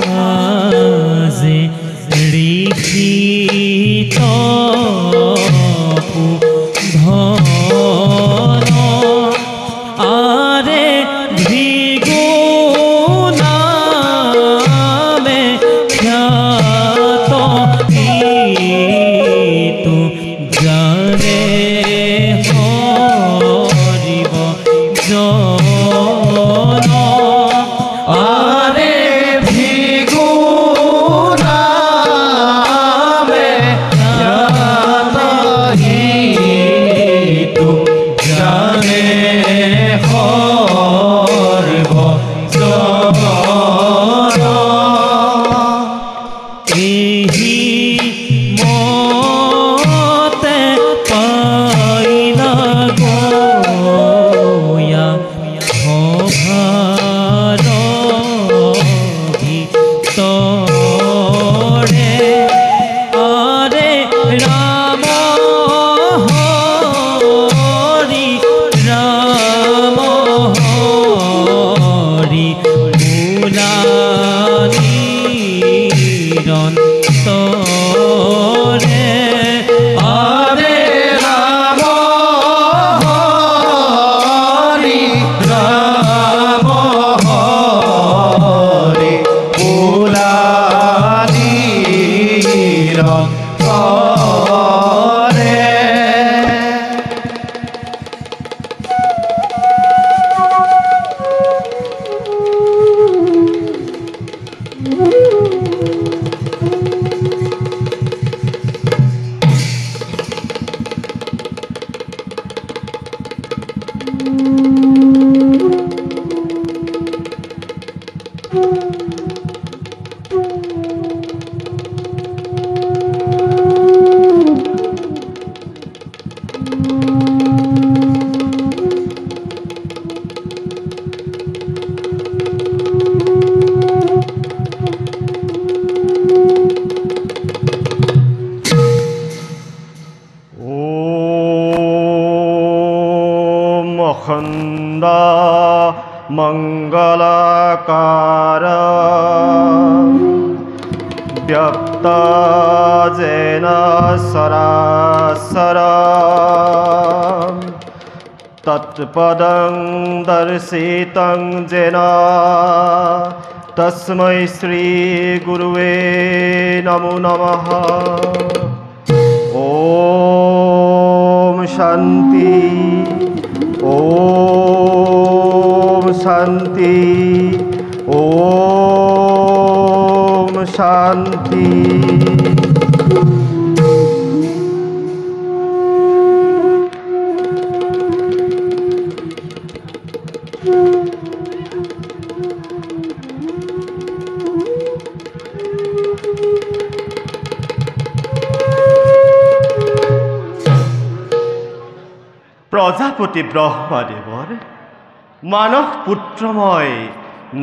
মাঝে ঋষি তপু ধন আরে ভৃগু নামে খ্যাত ইতু জানে হরিব জন আরে ভৃগু নামে খ্যাত ইতু জানে হরিব জন এহি মতে পাইলা গোয়া ভভার ভিতরে আরে রাম হরি রাম হরি নিরন্তরে আরে রাম হরি রাম হরি নিরন্তরে অখণ্ড মঙ্গলাকার ব্যক্ত যেন সরাসর তৎপদং দর্শিতং যেন তস্मै শ্রী গুরুবে নমো নমঃ। ওম শান্তি ওম শান্তি ওম শান্তি। প্রজাপতি ব্ৰহ্মদেৱৰ মানস পুত্ৰময়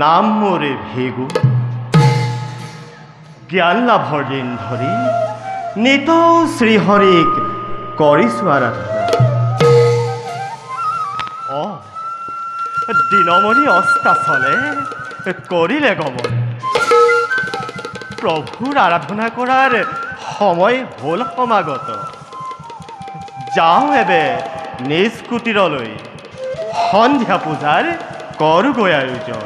নাম মোৰে ভৃগু। জ্ঞান লাভৰ দিন ধৰি নিতৌ শ্ৰীহৰিক কৰিছো আৰাধনা। দিনমণি অস্তাচলে কৰিলে গমন। প্ৰভুৰ আৰাধনা কৰাৰ সময় হ'ল সমাগত। যাওঁ এবে নিজ কুটিৰলৈ, সন্ধিয়া পূজাৰ কৰোগৈ আয়োজন।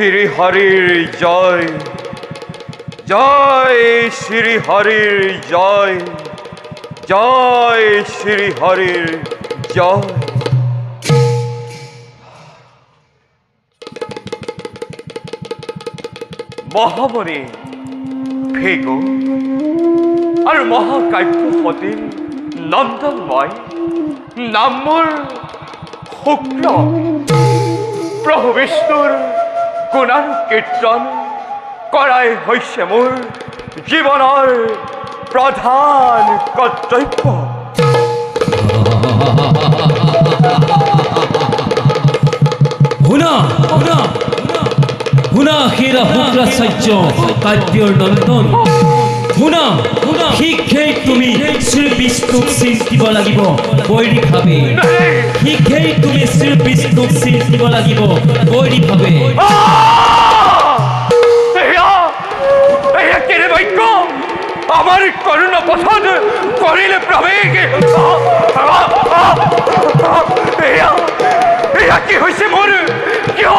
শ্ৰী হৰিৰ জয়, জয় শ্ৰী হৰিৰ জয়, জয় শ্ৰী হৰিৰ জয়। মহামণি ভেগো আৰ মহাকাব্য হতে নন্দনময় নাম মোৰ শুক্ল। প্ৰভু বিষ্ণুৰ গুণান কীৰ্তন কৰাই হৈছে মোৰ জীৱনৰ প্ৰধান কৰ্তব্য। শুনা শুনা শুনা হেৰা শুক্ৰাচাৰ্য কাব্যৰ নন্দন, শুনা শীঘ্ৰেই তুমি শ্ৰী বিষ্ণুক চিন্তিব লাগিব বৈৰীভাৱে, শীঘ্ৰেই তুমি শ্ৰী বিষ্ণুক চিন্তিব লাগিব বৈৰীভাৱে। আমার করুণ পছন্দ করিলে প্রবেগ। কি হয়েছে মোর? কিয়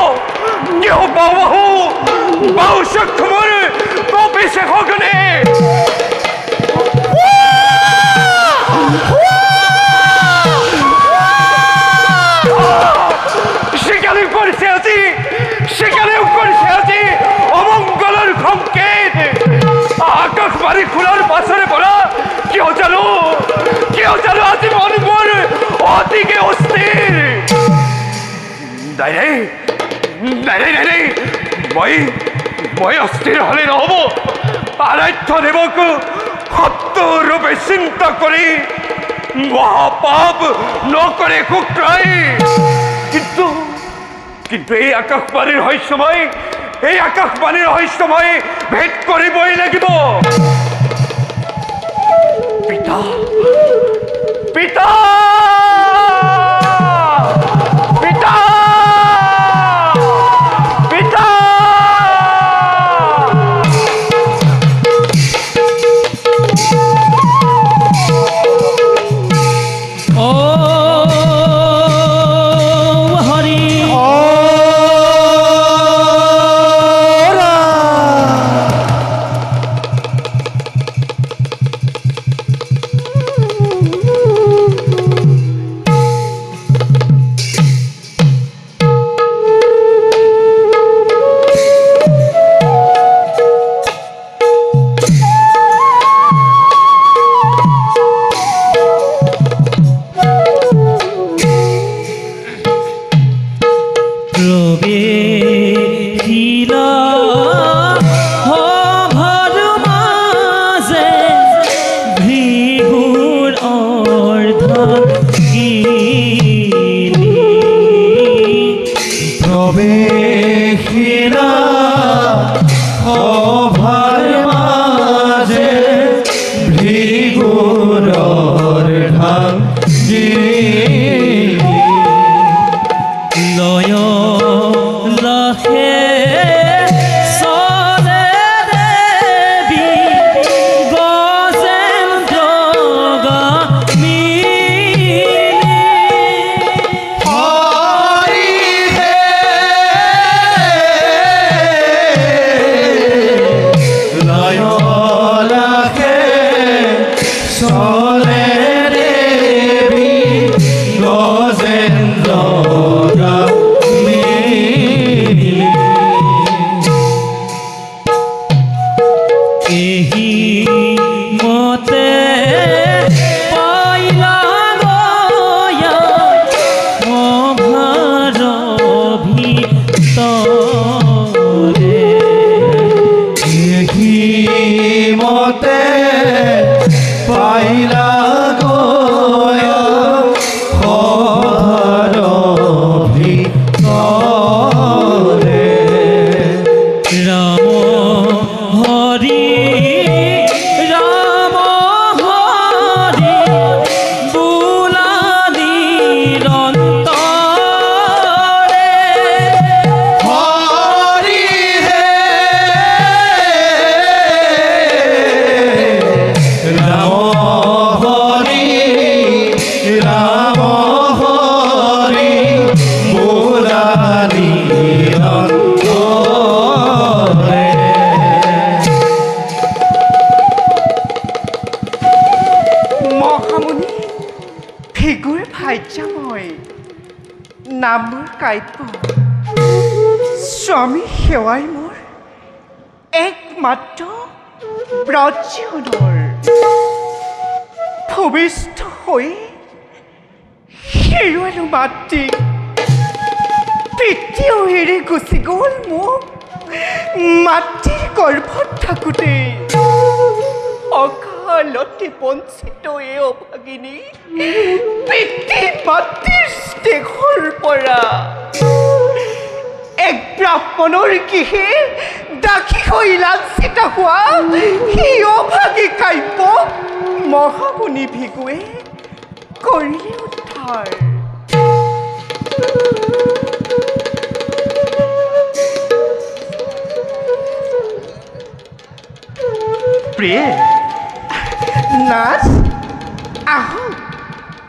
কিয় বাহু বাহু শক্ষ মোর কপিসে হগনে সেখানে করেছে আছি, সেখানেও করেছে আছি অমঙ্গলের সংকেত। আকাশ বাড়ি খোলার পাশরে পড়া কেউ জানো আজি মন মোর অতিকে অস্থির। নাই নাই নাই নাই নাই নাই মই অস্থির হলে নহব। আরাধ্য দেবক সত্য রূপে চিন্তা কৰি মহাপাপ নকৰে শুক্ৰাই। কিন্তু কিন্তু এই আকাশবাণীৰ ৰহস্যময়, এই আকাশবাণীৰ ৰহস্যময় ভেদ কৰিবই লাগিব। পিতা পিতা পিতা পিতা। ৰাম নাম মোৰ কাব্য স্বামী সেৱাই মোৰ একমাত্ৰ ব্ৰত জীৱনৰ ভূমিষ্ঠ হৈ হেৰুৱালো মাতৃক পিতৃও এৰি গুচি গ'ল মোক মাতৃৰ গৰ্ভত থাকোঁতে অকালতে বঞ্চিত এই অভাগিনী পিতৃ মাতৃৰ দেশৰ পৰা এক ব্ৰাহ্মণৰ গৃহে দাসী হৈ লাঞ্চিত হোৱা সেই অভাগী কাব্য মহামুনি ভিগুৱে কৰিলে উদ্ধাৰ প্ৰিয়ে নাচ আহক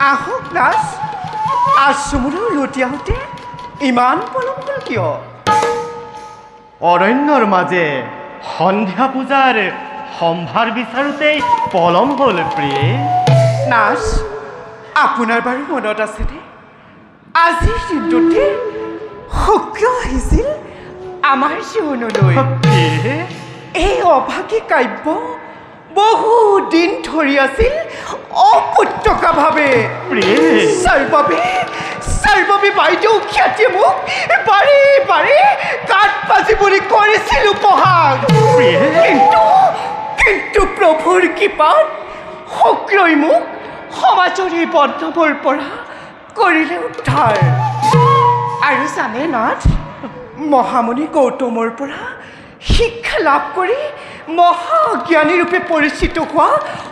আহক নাচ আশ্ৰমলৈ উলটি আহোঁতে ইমান পলম হ'ল কিয় অৰণ্যৰ মাজে সন্ধিয়া পূজাৰ সম্ভাৰ বিচাৰোঁতেই পলম হ'ল প্ৰিয়ে নাচ আপোনাৰ বাৰু মনত আছেনে আজিৰ দিনটোতে শুক্ৰ আহিছিল আমাৰ জীৱনলৈ প্ৰিয়ে এই অভাগী কাব্য বহুদিন ধৰি আছিল অপুত্ৰকাভাৱে ছাৰবাবে বাইদেউ খ্যাতিয়ে মোক বাৰে বাৰে গাত বাজিবলৈ কৰিছিল উপহাস কিন্তু প্ৰভুৰ কৃপাত শুক্ৰই মোক সমাজৰ এই বন্ধৱৰ পৰা কৰিলে উদ্ধাৰ আৰু জানে নাথ মহামুনি গৌতমৰ পৰা শিক্ষা লাভ কৰি মহাজ্ঞানী ৰূপে পৰিচিত হোৱা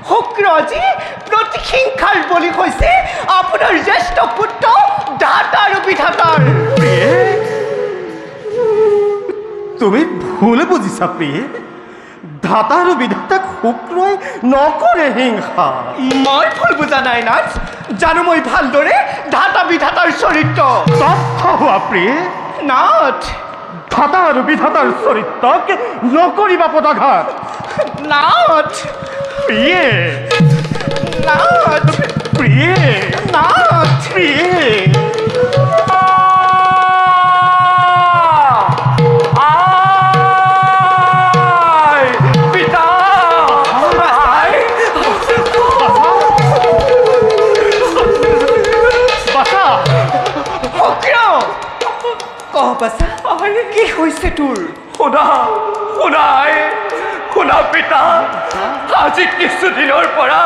শুক্ৰ আজি প্ৰতিহিংসাৰ বলি হৈছে আপোনাৰ জ্যেষ্ঠ পুত্ৰ দাতা আৰু বিধাতাৰ তুমি ভুল বুজিছা প্ৰিয়ে ধাতা আৰু বিধাতাক শুক্ৰই নকৰে হিংসা মই ভুল বুজা নাই নাথ জানো মই ভালদৰে ধাতা বিধাতাৰ চৰিত্ৰ তথ্য হোৱা প্ৰিয়ে নাথ ধাতা আৰু বিধাতাৰ চৰিত্ৰক নকৰিবা পদাঘাত নাথ প্ৰিয়ে নাথ প্ৰিয়ে নাথ প্ৰিয়ে কি হৈছে তোৰ শুনা পিতা আজি কিছুদিনৰ পৰা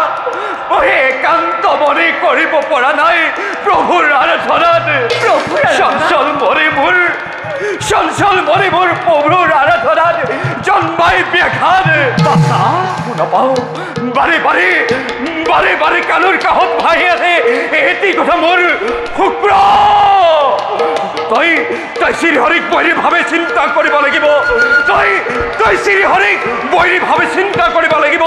মই একান্ত মনে কৰিব পৰা নাই প্ৰভুৰ আৰাধনাত চঞ্চল মনে মোৰ প্ৰভুৰ আৰাধনাত জন্মাই ব্যাঘাত নাপাওঁ বাৰে কাণৰ কাষত ভাহি আছে এটি কথা মোৰ শুক্ৰ তই শ্ৰীহৰিক বৈৰীভাৱে চিন্তা কৰিব লাগিব তই শ্ৰীহৰিক বৈৰীভাৱে চিন্তা কৰিব লাগিব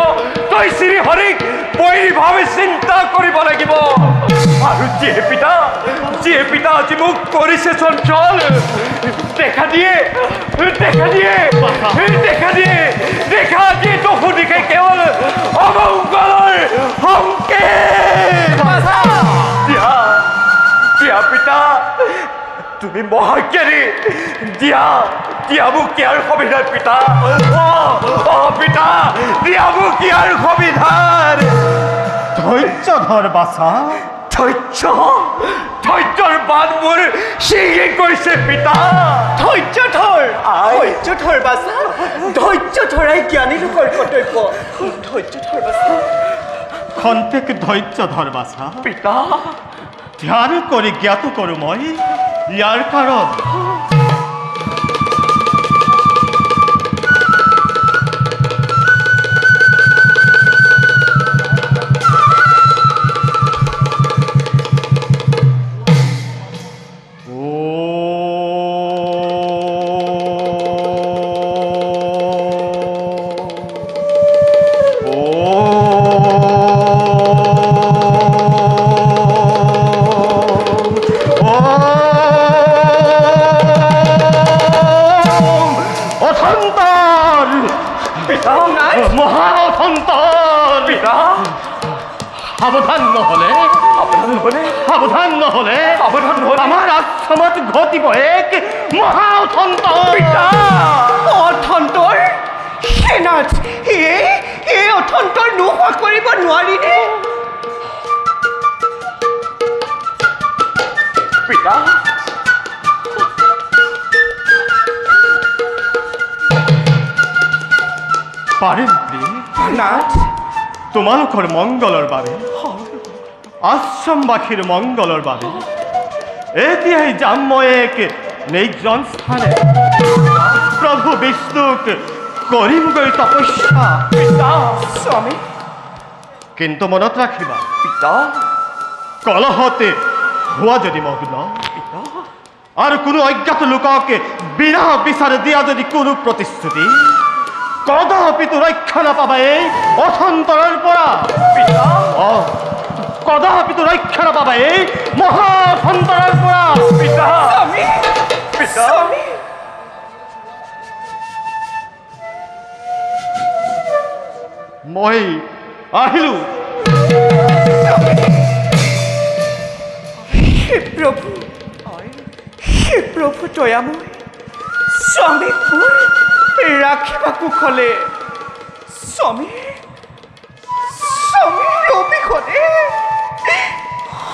তই শ্ৰীহৰিক বৈৰীভাৱে চিন্তা কৰিব লাগিব আৰু যিয়ে পিতা আজি মোক কৰিছে চঞ্চল দেখা দিয়ে তো সুদিকে কেৱল অমংগলৰ সংকেত দিয়া পিতা তুমি মহাজ্ঞানী দিয়া মোক ইয়াৰ সুবিধাৰ পিতা পিতা দিয়া মোক ইয়াৰ সুবিধাৰ ধৈৰ্য ধৰ বাছা ধৈৰ্যৰ বাদ মোৰ ছিঙি গৈছে পিতা ধৈৰ্য ধৰ বাছা ধৈৰ্য ধৰাই জ্ঞানী লোকৰ কৰ্তব্য ধৈৰ্য ধৰ বাছা খন্তেক ধৈৰ্য ধৰ বাছা পিতা ধ্যান কৰি জ্ঞাত কৰোঁ মই ইয়াৰ কাৰণ সাৱধান নহ'লে সাৱধান নহ'লে আমাৰ আশ্ৰমত ঘটিব এক মহা অথন্তৰ। অথন্তৰ সেনাথ, এই অথন্তৰ নোহোৱা কৰিব নোৱাৰিনে? পিতা পাৰিম প্ৰিয়, নাথ, তোমালোকৰ মংগলৰ বাবে, আশ্ৰমবাসীৰ মংগলৰ বাবে এতিয়াই যাম মই এক নিৰ্জন স্থানে প্ৰভু বিষ্ণুক কৰিমগৈ তপস্যা। স্বামী, কিন্তু মনত ৰাখিবা, পিতা কলহতে হোৱা যদি মগ্ন আৰু কোনো অজ্ঞাত লোকক বিবাহ বিচাৰ দিয়া যদি কোনো প্ৰতিশ্ৰুতি, কদাপিতো ৰক্ষা নাপাবা এই অথন্তৰৰ পৰা। কদাপিতো ৰক্ষা নাপাবা এই মহা অথন্তৰৰ পৰা। স্বামী, স্বামী, মই আহিলো। হে প্ৰভু, হে প্ৰভু দয়াময়, স্বামীক মোৰ ৰাখিবা কুশলে। স্বামী, স্বামীৰ অবিহনে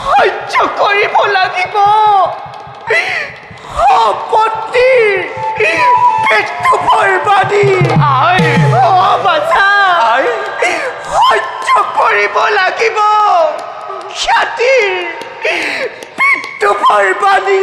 সহ্য কৰিব লাগিব। পত্নীৰ পেটটো বৰবাদী বাচা সহ্য কৰিব লাগিব। খ্যাতিৰ পেটটো বৰবাদী